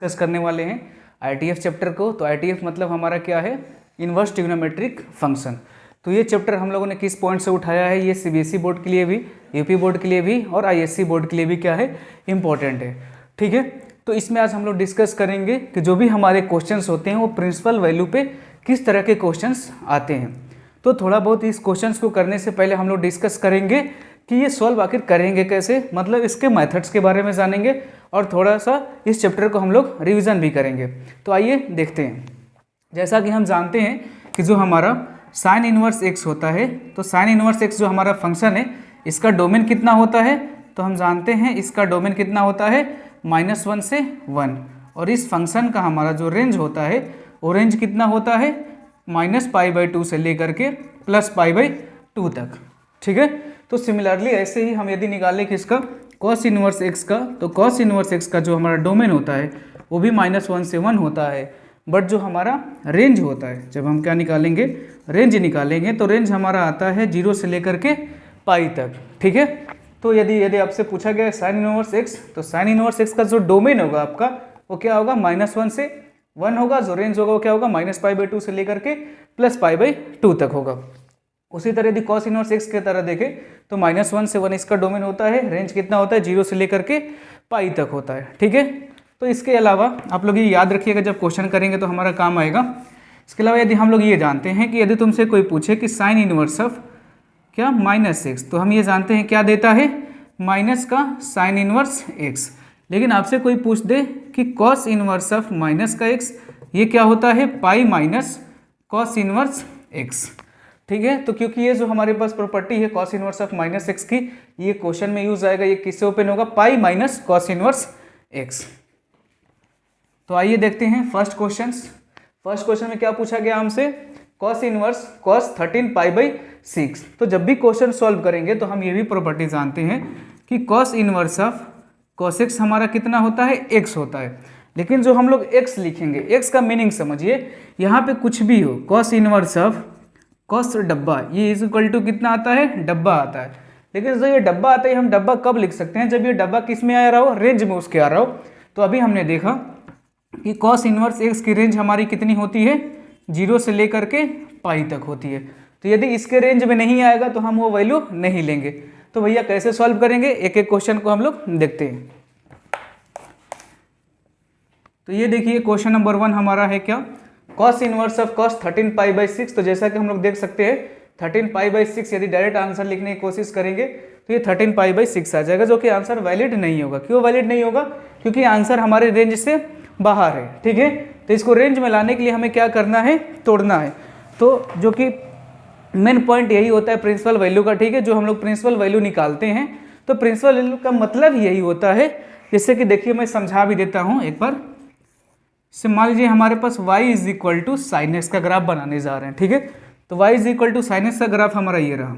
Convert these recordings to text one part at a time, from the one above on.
Discuss करने वाले हैं आईटीएफ चैप्टर को। तो आईटीएफ मतलब हमारा क्या है, इन्वर्स ट्रिग्नोमेट्रिक फंक्शन। तो ये चैप्टर हम लोगों ने किस पॉइंट से उठाया है, ये सीबीएसई बोर्ड के लिए भी, यूपी बोर्ड के लिए भी और आईएससी बोर्ड के लिए भी क्या है, इंपॉर्टेंट है। ठीक है, तो इसमें आज हम लोग डिस्कस करेंगे कि जो भी हमारे क्वेश्चंस होते हैं वो प्रिंसिपल वैल्यू पे किस तरह के क्वेश्चंस आते हैं। तो थोड़ा बहुत इस क्वेश्चंस को करने से पहले हम लोग डिस्कस करेंगे कि ये सॉल्व आखिर करेंगे कैसे, मतलब इसके मेथड्स के बारे में जानेंगे और थोड़ा सा इस चैप्टर को हम लोग रिवीजन भी करेंगे। तो आइए देखते हैं। जैसा कि हम जानते हैं कि जो हमारा साइन इनवर्स एक्स होता है, तो साइन इनवर्स एक्स जो हमारा फंक्शन है इसका डोमेन कितना होता है, तो हम जानते हैं इसका डोमेन कितना होता है -1 से 1, और इस फंक्शन का हमारा जो रेंज होता है वो रेंज कितना होता है -π/2 से लेकर के +π/2 तक। ठीक है, तो सिमिलरली ऐसे ही हम यदि निकालें कि इसका कॉस इनवर्स एक्स का, तो कॉस इनवर्स एक्स का जो हमारा डोमेन होता है वो भी -1 से 1 होता है, बट जो हमारा रेंज होता है, जब हम क्या निकालेंगे, रेंज निकालेंगे, तो रेंज हमारा आता है 0 से लेकर के पाई तक। ठीक है, तो यदि आपसे पूछा गया साइन इनवर्स एक्स, तो साइन इनवर्स एक्स का जो डोमेन होगा आपका वो क्या होगा, -1 से 1 होगा, जो रेंज होगा वो क्या होगा -π/2 से लेकर के +π/2 तक होगा। उसी तरह यदि कॉस इनवर्स एक्स की तरह देखें तो -1 से 1 इसका डोमेन होता है, रेंज कितना होता है 0 से लेकर के पाई तक होता है। ठीक है, तो इसके अलावा आप लोग ये याद रखिएगा, जब क्वेश्चन करेंगे तो हमारा काम आएगा। इसके अलावा यदि हम लोग ये जानते हैं कि यदि तुमसे कोई पूछे कि साइन इनवर्स ऑफ क्या -x, तो हम ये जानते हैं क्या देता है, माइनस का साइन इनवर्स x। लेकिन आपसे कोई पूछ दे कि कॉस इनवर्स ऑफ माइनस का x, ये क्या होता है पाई माइनस कॉस इनवर्स x। ठीक है, तो क्योंकि ये जो हमारे पास प्रॉपर्टी है कॉस इनवर्स ऑफ -x की, ये क्वेश्चन में यूज आएगा, ये किससे ओपन होगा, पाई माइनस कॉस इनवर्स x। तो आइए देखते हैं फर्स्ट क्वेश्चन में क्या पूछा गया हमसे, कॉस इनवर्स कॉस 13π/6। तो जब भी क्वेश्चन सॉल्व करेंगे तो हम ये भी प्रॉपर्टी जानते हैं कि cos inverse of cos x हमारा कितना होता है, x होता है। लेकिन जो हम लोग x लिखेंगे, x का मीनिंग समझिए, यहाँ पे कुछ भी हो, कॉस इनवर्स ऑफ कॉस डब्बा, ये इज इक्वल टू कितना आता है, डब्बा आता है। लेकिन जो ये डब्बा आता है, हम डब्बा कब लिख सकते हैं, जब ये डब्बा किस में आ रहा हो, रेंज में उसके आ रहा हो। तो अभी हमने देखा कि कॉस इनवर्स एक्स की रेंज हमारी कितनी होती है, 0 से लेकर के पाई तक होती है। तो यदि इसके रेंज में नहीं आएगा तो हम वो वैल्यू नहीं लेंगे। तो भैया कैसे सॉल्व करेंगे, एक एक क्वेश्चन को हम लोग देखते हैं। तो ये देखिए क्वेश्चन नंबर 1 हमारा है क्या, कॉस इनवर्स ऑफ कॉस 13π/6। तो जैसा कि हम लोग देख सकते हैं 13π/6, यदि डायरेक्ट आंसर लिखने की कोशिश करेंगे तो ये 13π/6 आ जाएगा, जो कि आंसर वैलिड नहीं होगा। क्यों वैलिड नहीं होगा, क्योंकि आंसर हमारे रेंज से बाहर है। ठीक है, तो इसको रेंज में लाने के लिए हमें क्या करना है, तोड़ना है। तो जो कि मेन पॉइंट यही होता है प्रिंसिपल वैल्यू का। ठीक है, जो हम लोग प्रिंसिपल वैल्यू निकालते हैं, तो प्रिंसिपल वैल्यू का मतलब यही होता है, जैसे कि देखिए मैं समझा भी देता हूँ एक बार। से मान लीजिए हमारे पास y is equal to sine x का ग्राफ बनाने जा रहे हैं। ठीक है, तो y is equal to sine x का ग्राफ हमारा ये रहा।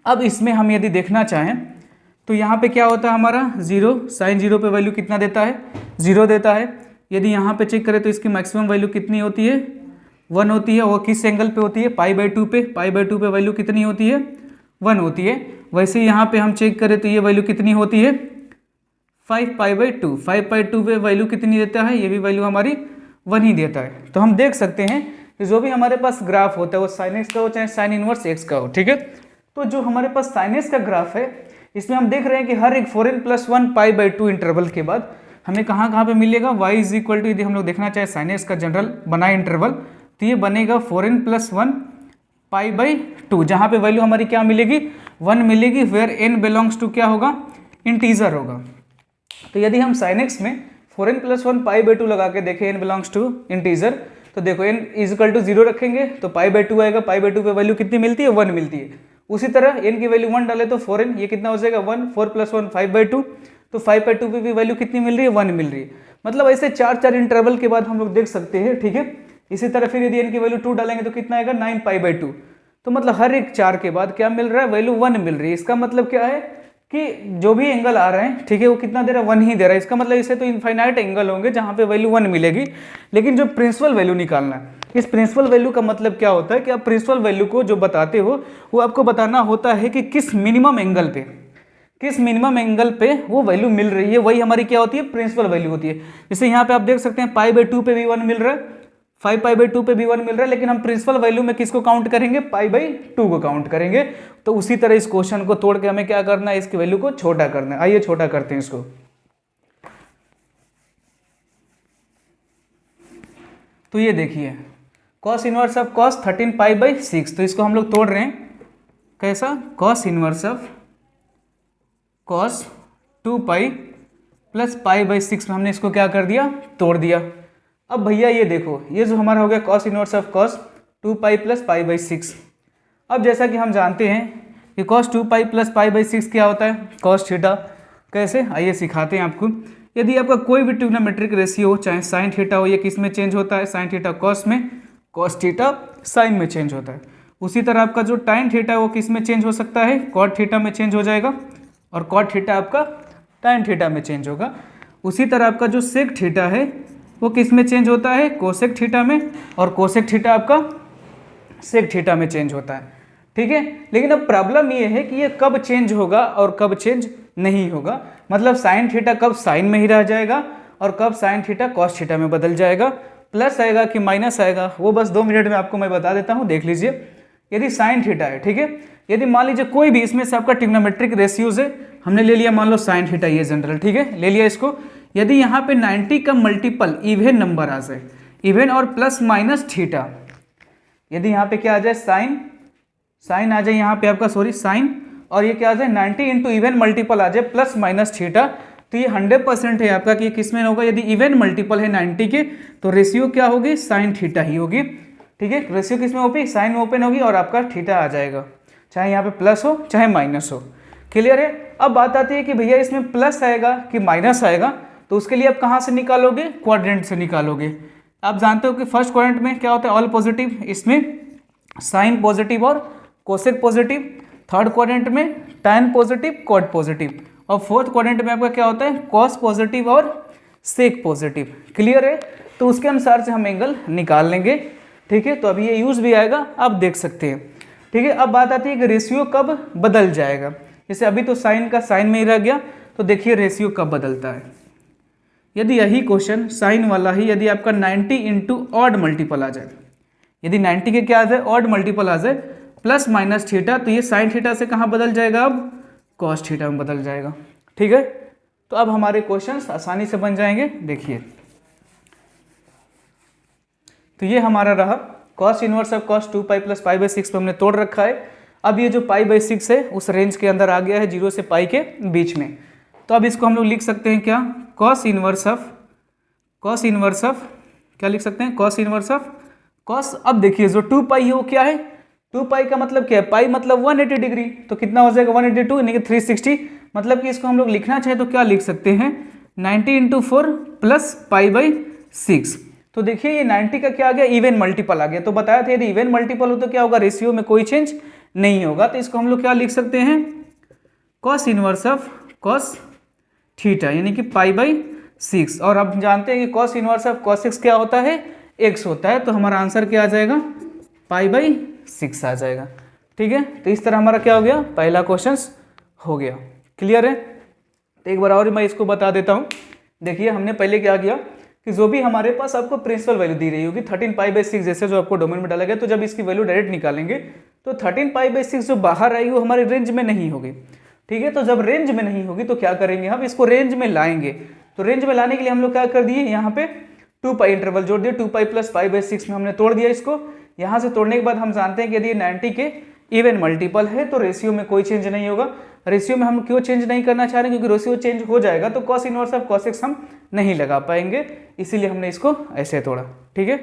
अब इसमें हम यदि देखना चाहें तो यहाँ पे क्या होता है हमारा 0, साइन 0 पे वैल्यू कितना देता है, 0 देता है। यदि यहाँ पे चेक करें तो इसकी मैक्सिमम वैल्यू कितनी होती है, 1 होती है। वो किस एंगल पे होती है, π/2 पे, π/2 पे वैल्यू कितनी होती है, 1 होती है। वैसे यहाँ पे हम चेक करें तो ये वैल्यू कितनी होती है, 5π/2, 5π/2 पे वैल्यू कितनी देता है, ये भी वैल्यू हमारी 1 ही देता है। तो हम देख सकते हैं कि जो भी हमारे पास ग्राफ होता है वो साइन एक्स का हो चाहे साइन इनवर्स एक्स का हो। ठीक है, तो जो हमारे पास साइन एक्स का ग्राफ है, इसमें हम देख रहे हैं कि हर एक 4n+1 π/2 इंटरवल के बाद हमें कहाँ पे मिलेगा, y इज इक्वल टू, यदि हम लोग देखना चाहे साइन एक्स का जनरल बनाए इंटरवल, तो ये बनेगा 4n+1 π/2, जहाँ पे वैल्यू हमारी क्या मिलेगी, 1 मिलेगी, वेयर n बिलोंग्स टू क्या होगा, इंटीजर होगा। तो यदि हम साइन एक्स में 4n+1 π/2 लगा के देखें n बिलोंग्स टू इंटीजर, तो देखो n इज इक्वल टू 0 रखेंगे तो π/2 आएगा, π/2 पे वैल्यू कितनी मिलती है, 1 मिलती है। उसी तरह n की वैल्यू 1 डाले तो 4n, ये कितना हो जाएगा 1, 4+1 5/2, तो 5/2 पे भी वैल्यू कितनी मिल रही है, 1 मिल रही है। मतलब ऐसे 4 इंटरवल के बाद हम लोग देख सकते हैं। ठीक है, इसी तरह फिर यदि n की वैल्यू 2 डालेंगे तो कितना आएगा, 9π/2। तो मतलब हर एक 4 के बाद क्या मिल रहा है, वैल्यू 1 मिल रही है। इसका मतलब क्या है कि जो भी एंगल आ रहे हैं, ठीक है, वो कितना दे रहा है, 1 ही दे रहा है। इसका मतलब इसे तो इनफाइनाइट एंगल होंगे जहाँ पे वैल्यू 1 मिलेगी। लेकिन जो प्रिंसिपल वैल्यू निकालना है, इस प्रिंसिपल वैल्यू का मतलब क्या होता है कि आप प्रिंसिपल वैल्यू को जो बताते हो वो आपको बताना होता है कि किस मिनिमम एंगल पे, किस मिनिमम एंगल पे वो वैल्यू मिल रही है, वही हमारी क्या होती है, प्रिंसिपल वैल्यू होती है। जैसे यहाँ पे आप देख सकते हैं π/2 पे भी 1 मिल रहा है, 5π/2 पे भी 1 मिल रहा है, लेकिन हम प्रिंसिपल वैल्यू में किसको काउंट करेंगे, π/2 को काउंट करेंगे। तो उसी तरह इस क्वेश्चन को तोड़ के हमें क्या करना है, इसकी वैल्यू को छोटा करना है। आइए छोटा करते हैं इसको। तो ये देखिए cos इनवर्स ऑफ cos 13π/6, तो इसको हम लोग तोड़ रहे हैं कैसा, cos inverse of cos 2π plus π/6 में हमने इसको क्या कर दिया, तोड़ दिया। अब भैया ये देखो, ये जो हमारा हो गया cos inverse of cos 2π plus π/6। अब जैसा कि हम जानते हैं कि cos 2π प्लस π/6 क्या होता है, cos थीटा। कैसे, आइए सिखाते हैं आपको। यदि आपका कोई भी ट्रिग्नोमेट्रिक रेशियो हो, चाहे साइन थीटा हो, ये किस में चेंज होता है, साइन थीटा कॉस में, कॉस थीटा साइन में चेंज होता है। उसी तरह आपका जो टाइन थीटा है वो किस में चेंज हो सकता है, कॉट थीटा में चेंज हो जाएगा, और कॉट थीटा आपका टाइन थीटा में चेंज होगा। उसी तरह आपका जो सेक थीटा है वो किस में चेंज होता है, कोसेक थीटा में, और कोसेक थीटा आपका सेक थीटा में चेंज होता है। ठीक है, लेकिन अब प्रॉब्लम ये है कि ये कब चेंज होगा और कब चेंज नहीं होगा। मतलब साइन थीटा कब साइन में ही रह जाएगा और कब साइन थीटा कॉस थीटा में बदल जाएगा, प्लस आएगा कि माइनस आएगा, वो बस 2 मिनट में आपको मैं बता देता हूँ, देख लीजिए। यदि साइन थीटा है, ठीक है, यदि मान लीजिए कोई भी इसमें से आपका ट्रिग्नोमेट्रिक रेशियोज है, हमने ले लिया मान लो साइन थीटा, ये जनरल, ठीक है, ले लिया इसको। यदि यहाँ पे 90 का मल्टीपल इवन नंबर आ जाए, इवन और प्लस माइनस थीटा, यदि यहाँ पे क्या आ जाए, साइन आ जाए यहाँ पे आपका, सॉरी साइन, और ये क्या आ जाए 90 इंटू इवन मल्टीपल आ जाए प्लस माइनस थीटा, तो ये 100% है आपका कि किस में होगा, यदि इवन मल्टीपल है 90 के तो रेशियो क्या होगी, साइन थीटा ही होगी। ठीक है, रेशियो किस में होगी, साइन में ओपन होगी और आपका थीटा आ जाएगा, चाहे यहाँ पे प्लस हो चाहे माइनस हो। क्लियर है। अब बात आती है कि भैया इसमें प्लस आएगा कि माइनस आएगा, तो उसके लिए आप कहाँ से निकालोगे, क्वाड्रेंट से निकालोगे। आप जानते हो कि फर्स्ट क्वाड्रेंट में क्या होता है, ऑल पॉजिटिव, इसमें साइन पॉजिटिव और कोसेक पॉजिटिव, थर्ड क्वाड्रेंट में टैन पॉजिटिव कॉट पॉजिटिव, और फोर्थ क्वाड्रेंट में आपका क्या होता है, कॉस पॉजिटिव और सेक पॉजिटिव। क्लियर है, तो उसके अनुसार से हम एंगल निकाल लेंगे। ठीक है, तो अभी ये यूज भी आएगा, आप देख सकते हैं। ठीक है, अब बात आती है कि रेशियो कब बदल जाएगा। जैसे अभी तो साइन का साइन में ही रह गया, तो देखिए रेशियो कब बदलता है। यदि यही क्वेश्चन साइन वाला ही यदि आपका 90 इंटू ऑड मल्टीपल आ जाए, यदि 90 के क्या आ जाए, ऑड मल्टीपल आ जाए प्लस माइनस थीटा, तो ये साइन थीटा से कहाँ बदल जाएगा, अब कॉस थीटा में बदल जाएगा। ठीक है, तो अब हमारे क्वेश्चंस आसानी से बन जाएंगे। देखिए, तो ये हमारा रहा cos inverse of cos 2π plus π/6 पे हमने तोड़ रखा है। अब ये जो π/6 है उस रेंज के अंदर आ गया है, 0 से π के बीच में। तो अब इसको हम लोग लिख सकते हैं क्या, कॉस इनवर्स ऑफ क्या लिख सकते हैं, कॉस इनवर्स ऑफ कॉस। अब देखिए जो 2π है वो क्या है, 2π का मतलब क्या है, पाई मतलब 180 डिग्री, तो कितना हो जाएगा 182 यानी कि 360। मतलब कि इसको हम लोग लिखना चाहे तो क्या लिख सकते हैं, 90 इंटू 4 प्लस π/6। तो देखिए ये 90 का क्या आ गया, इवन मल्टीपल आ गया। तो बताया था यदि इवन मल्टीपल हो तो क्या होगा, रेशियो में कोई चेंज नहीं होगा। तो इसको हम लोग क्या लिख सकते हैं, cos inverse of cos theta यानी कि π/6। और अब जानते हैं कि कॉस इनवर्स ऑफ कॉस 6 क्या होता है, x होता है। तो हमारा आंसर क्या आ जाएगा, π/6 आ जाएगा। ठीक है, तो इस तरह हमारा क्या हो गया, पहला क्वेश्चन हो गया। क्लियर है। तो एक बार और मैं इसको बता देता हूँ। देखिए हमने पहले क्या किया कि जो भी हमारे पास आपको प्रिंसिपल वैल्यू दी रही होगी 13π/6 जैसे जो आपको डोमेन में डाला गया, तो जब इसकी वैल्यू डायरेक्ट निकालेंगे तो 13π/6 जो बाहर आएगी वो हमारे रेंज में नहीं होगी। ठीक है, तो जब रेंज में नहीं होगी तो क्या करेंगे, हम इसको रेंज में लाएंगे। तो रेंज में लाने के लिए हम लोग क्या कर दिए, यहाँ पे 2π इंटरवल जोड़ दिए, 2π प्लस π/6 में हमने तोड़ दिया इसको। यहाँ से तोड़ने के बाद हम जानते हैं कि यदि 90 के इवन मल्टीपल है तो रेशियो में कोई चेंज नहीं होगा। रेशियो में हम क्यों चेंज नहीं करना चाह रहे हैं, क्योंकि रेशियो चेंज हो जाएगा तो कॉस इनवर्स ऑफ कॉस 6 हम नहीं लगा पाएंगे, इसीलिए हमने इसको ऐसे तोड़ा। ठीक है,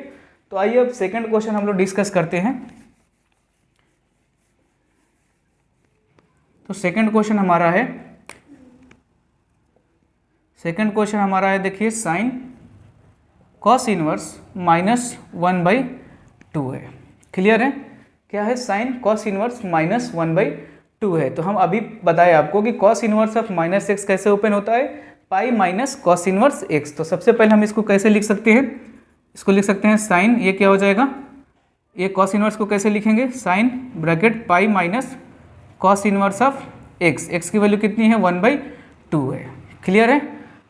तो आइए अब सेकंड क्वेश्चन हम लोग डिस्कस करते हैं। तो सेकंड क्वेश्चन हमारा है, देखिए साइन कॉस इनवर्स -1/2 है। क्लियर है, क्या है, साइन कॉस इनवर्स -1/2 है। तो हम अभी बताए आपको कि कॉस इनवर्स ऑफ -x कैसे ओपन होता है, पाई माइनस कॉस इनवर्स x। तो सबसे पहले हम इसको कैसे लिख सकते हैं, इसको लिख सकते हैं साइन, ये क्या हो जाएगा, ये कॉस इनवर्स को कैसे लिखेंगे, sine bracket pi minus cos inverse of x की वैल्यू कितनी है 1/2 है। क्लियर है।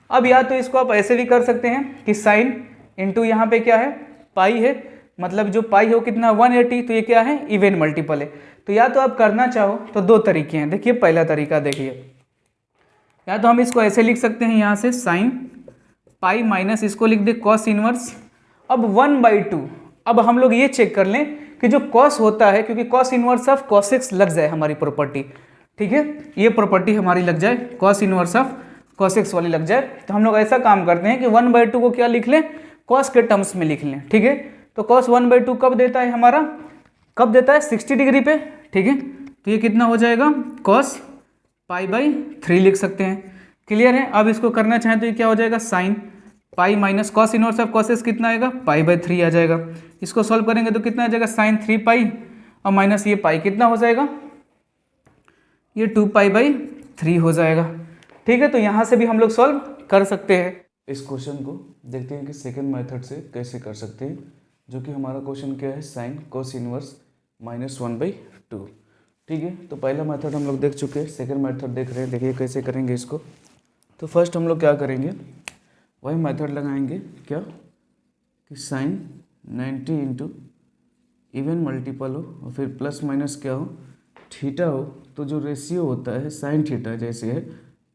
अब या तो इसको आप ऐसे भी कर सकते हैं कि साइन इंटू यहाँ पे क्या है पाई है, मतलब जो पाई है वो कितना 180, तो ये क्या है इवन मल्टीपल है। तो या तो आप करना चाहो तो दो तरीके हैं। देखिए पहला तरीका देखिए, या तो हम इसको ऐसे लिख सकते हैं यहाँ से साइन पाई माइनस इसको लिख दे कॉस इनवर्स, अब 1/2। अब हम लोग ये चेक कर लें कि जो कॉस होता है, क्योंकि cos inverse of cos x लग जाए हमारी प्रॉपर्टी, ठीक है, ये प्रॉपर्टी हमारी लग जाए cos inverse of cos x वाली लग जाए, तो हम लोग ऐसा काम करते हैं कि 1/2 को क्या लिख लें कॉस के टर्म्स में लिख लें। ठीक है, तो कॉस 1/2 कब देता है हमारा, कब देता है 60 डिग्री पे। ठीक है, तो ये कितना हो जाएगा कॉस π/3 लिख सकते हैं। क्लियर है। अब इसको करना चाहें तो ये क्या हो जाएगा sine pi minus cos inverse of cos x कितना आएगा π/3 आ जाएगा। इसको सॉल्व करेंगे तो कितना आ जाएगा साइन 3π और माइनस ये पाई कितना हो जाएगा, ये 2π/3 हो जाएगा। ठीक है, तो यहाँ से भी हम लोग सॉल्व कर सकते हैं। इस क्वेश्चन को देखते हैं कि सेकंड मेथड से कैसे कर सकते हैं, जो कि हमारा क्वेश्चन क्या है साइन कॉस इनवर्स -1/2। ठीक है, तो पहला मेथड हम लोग देख चुके हैं, सेकंड मेथड देख रहे हैं। देखिए कैसे करेंगे इसको। तो फर्स्ट हम लोग क्या करेंगे, वही मेथड लगाएंगे क्या कि साइन 90 इंटू इवन मल्टीपल हो और फिर प्लस माइनस क्या हो थीटा हो, तो जो रेशियो होता है साइन थीटा जैसे है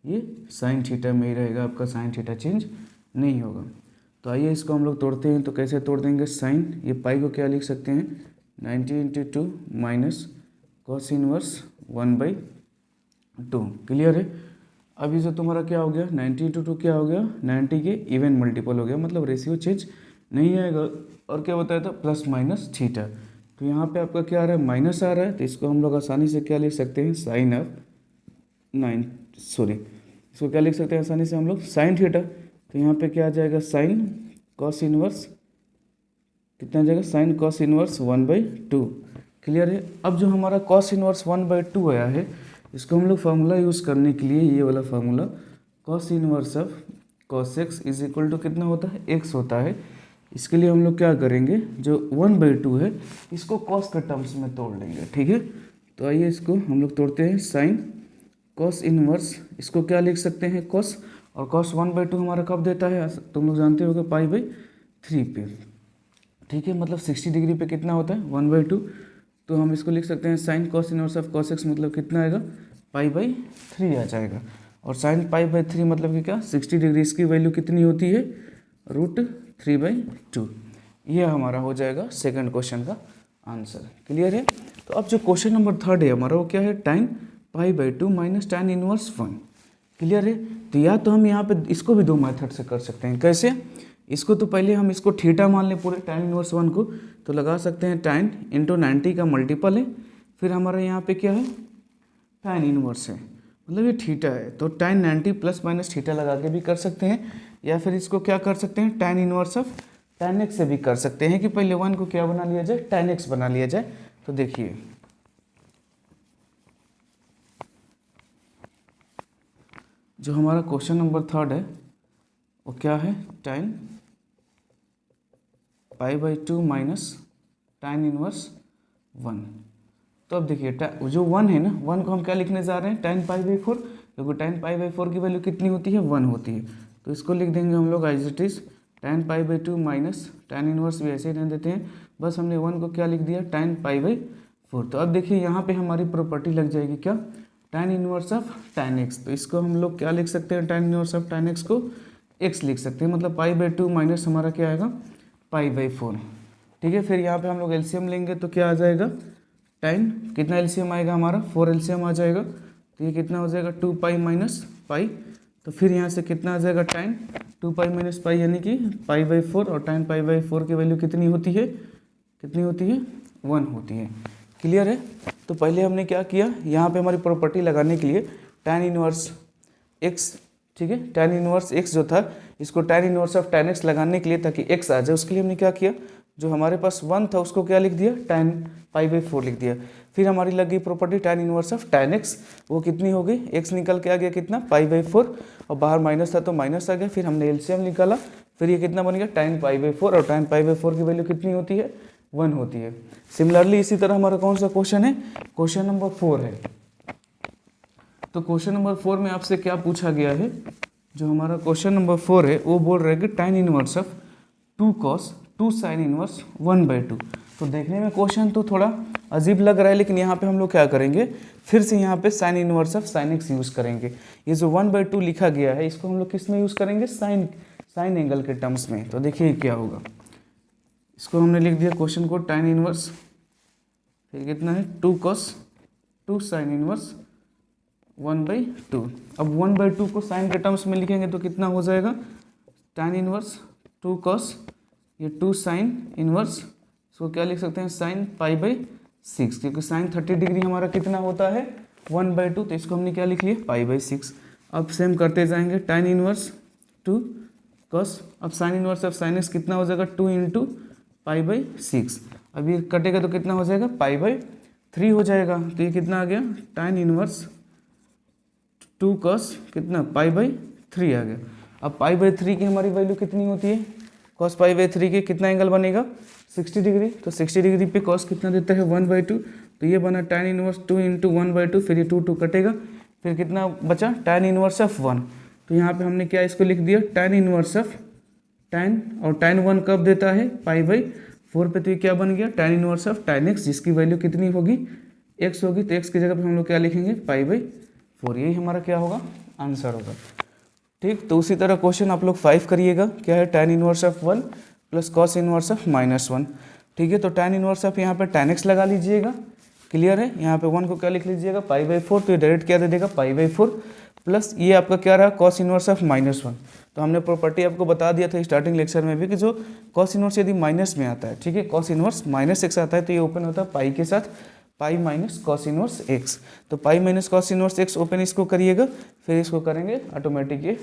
ये साइन थीटा में ही रहेगा, आपका साइन थीटा चेंज नहीं होगा। तो आइए इसको हम लोग तोड़ते हैं। तो कैसे तोड़ देंगे, साइन ये पाई को क्या लिख सकते हैं 90 into 2 minus cos inverse 1/2। Clear है। अभी जो तुम्हारा क्या हो गया 90 इंटू 2 क्या हो गया 90 के इवन मल्टीपल हो गया, मतलब रेशियो चेंज नहीं आएगा। और क्या बताया था प्लस माइनस थीटा, तो यहाँ पे आपका क्या आ रहा है माइनस आ रहा है, तो इसको हम लोग आसानी से क्या लिख सकते हैं साइन ऑफ इसको क्या लिख सकते हैं आसानी से हम लोग साइन थीटा। तो यहाँ पे क्या आ जाएगा साइन कॉस इनवर्स कितना आ जाएगा साइन कॉस इनवर्स 1/2। क्लियर है। अब जो हमारा कॉस इनवर्स 1/2 आया है, इसको हम लोग फार्मूला यूज़ करने के लिए ये वाला formula cos inverse of cos x is equal to कितना होता है एक्स होता है। इसके लिए हम लोग क्या करेंगे, जो 1/2 है इसको कॉस के टर्म्स में तोड़ लेंगे। ठीक है, तो आइए इसको हम लोग तोड़ते हैं। साइन कॉस इनवर्स इसको क्या लिख सकते हैं कॉस, और कॉस 1/2 हमारा कब देता है तुम लोग जानते होगे π/3 पे। ठीक है, मतलब 60 डिग्री पे कितना होता है 1/2, तो हम इसको लिख सकते हैं sine cos inverse of cos x मतलब कितना आएगा π/3 आ जाएगा। और साइन π/3 मतलब कि क्या 60 डिग्री, इसकी वैल्यू कितनी होती है √3/2। ये हमारा हो जाएगा सेकंड क्वेश्चन का आंसर। क्लियर है। तो अब जो क्वेश्चन नंबर थर्ड है हमारा वो क्या है tan π/2 minus tan inverse 1। Clear है। तो या तो हम यहाँ पे इसको भी दो मेथड से कर सकते हैं। कैसे, इसको तो पहले हम इसको थीटा मान लें पूरे tan इनवर्स 1 को, तो लगा सकते हैं tan इंटू 90 का मल्टीपल है, फिर हमारा यहाँ पे क्या है tan इनवर्स है, मतलब ये थीटा है, तो tan 90 प्लस माइनस थीटा लगा के भी कर सकते हैं, या फिर इसको क्या कर सकते हैं tan inverse of tan x से भी कर सकते हैं कि पहले 1 को क्या बना लिया जाए tan x बना लिया जाए। तो देखिए जो हमारा क्वेश्चन नंबर थर्ड है वो क्या है tan π/2 माइनस tan इनवर्स 1। तो अब देखिए जो 1 है ना, 1 को हम क्या लिखने जा रहे हैं tan π/4, क्योंकि tan π/4 की वैल्यू कितनी होती है 1 होती है, तो इसको लिख देंगे हम लोग as it is tan π/2 minus tan inverse भी ऐसे ही रहने देते हैं, बस हमने 1 को क्या लिख दिया tan π/4। तो अब देखिए यहाँ पे हमारी प्रॉपर्टी लग जाएगी क्या tan inverse of tan x, तो इसको हम लोग क्या लिख सकते हैं tan inverse of tan x को x लिख सकते हैं, मतलब π/2 माइनस हमारा क्या आएगा π/4। ठीक है, फिर यहाँ पे हम लोग एलसीएम लेंगे तो क्या आ जाएगा tan कितना एलसीएम आएगा हमारा 4 एलसीएम आ जाएगा, तो ये कितना हो जाएगा 2π माइनस पाई, तो फिर यहाँ से कितना आ जाएगा tan 2π माइनस पाई यानी कि π/4, और tan π/4 की वैल्यू कितनी होती है 1 होती है। क्लियर है। तो पहले हमने क्या किया, यहाँ पे हमारी प्रॉपर्टी लगाने के लिए tan इनवर्स x, ठीक है, tan इनवर्स x जो था इसको tan inverse of tan x लगाने के लिए ताकि x आ जाए, उसके लिए हमने क्या किया, जो हमारे पास 1 था उसको क्या लिख दिया tan π/4 लिख दिया। फिर हमारी लग गई property tan inverse of tan x, वो कितनी हो गई x निकल के आ गया कितना π/4, और बाहर माइनस था तो माइनस आ गया, फिर हमने एलसीएम निकाला, फिर ये कितना बन गया tan π/4, और tan π/4 की वैल्यू कितनी होती है 1 होती है। सिमिलरली इसी तरह हमारा कौन सा क्वेश्चन है, क्वेश्चन नंबर 4 है। तो क्वेश्चन नंबर 4 में आपसे क्या पूछा गया है, जो हमारा क्वेश्चन नंबर 4 है वो बोल रहा है कि tan inverse of 2 cos 2 sin inverse 1/2। तो देखने में क्वेश्चन तो थोड़ा अजीब लग रहा है, लेकिन यहाँ पे हम लोग क्या करेंगे, फिर से यहाँ पे sin inverse of sin x use करेंगे। ये जो 1/2 लिखा गया है इसको हम लोग किस में यूज़ करेंगे, साइन एंगल के टर्म्स में। तो देखिए क्या होगा, इसको हमने लिख दिया क्वेश्चन को tan इनवर्स, फिर कितना है 2 cos 2 sin इनवर्स 1/2। अब 1/2 को साइन के टर्म्स में लिखेंगे तो कितना हो जाएगा, tan इनवर्स 2 cos ये 2 sin इनवर्स, इसको क्या लिख सकते हैं sin π/6, क्योंकि sin 30 डिग्री हमारा कितना होता है 1/2, तो इसको हमने क्या लिख लिया π/6। अब सेम करते जाएंगे, tan इनवर्स 2 cos, अब sin inverse of sin x कितना हो जाएगा 2 × π/6। अब ये कटेगा तो कितना हो जाएगा π/3 हो जाएगा। तो ये कितना आ गया, tan इनवर्स 2 cos कितना π/3 आ गया। अब π/3 की हमारी वैल्यू कितनी होती है, cos π/3 के कितना एंगल बनेगा 60 डिग्री। तो 60 डिग्री पे cos कितना देता है 1/2, तो ये बना tan इनवर्स 2 × 1/2, फिर ये 2 कटेगा, फिर कितना बचा tan इनवर्स ऑफ 1। तो यहाँ पे हमने क्या इसको लिख दिया tan इनवर्स ऑफ tan, और tan 1 कब देता है π/4 पे, तो ये क्या बन गया tan inverse of tan x, जिसकी वैल्यू कितनी होगी x होगी। तो x की जगह पे हम लोग क्या लिखेंगे π/4, यही हमारा क्या होगा आंसर होगा। ठीक, तो उसी तरह क्वेश्चन आप लोग 5 करिएगा, क्या है tan inverse of 1 plus cos inverse of -1। ठीक है, तो tan इनवर्स ऑफ यहाँ पे tan x लगा लीजिएगा, क्लियर है। यहाँ पे 1 को क्या लिख लीजिएगा π/4, तो ये डायरेक्ट क्या दे देगा π/4, प्लस ये आपका क्या रहा cos इनवर्स ऑफ -1। तो हमने प्रॉपर्टी आपको बता दिया था स्टार्टिंग लेक्चर में भी कि जो cos इनवर्स यदि माइनस में आता है, ठीक है, cos इनवर्स -x आता है तो ये ओपन होता है पाई के साथ, pi minus cos inverse x। तो pi minus cos inverse x open इसको करिएगा, फिर इसको करेंगे ऑटोमेटिक ये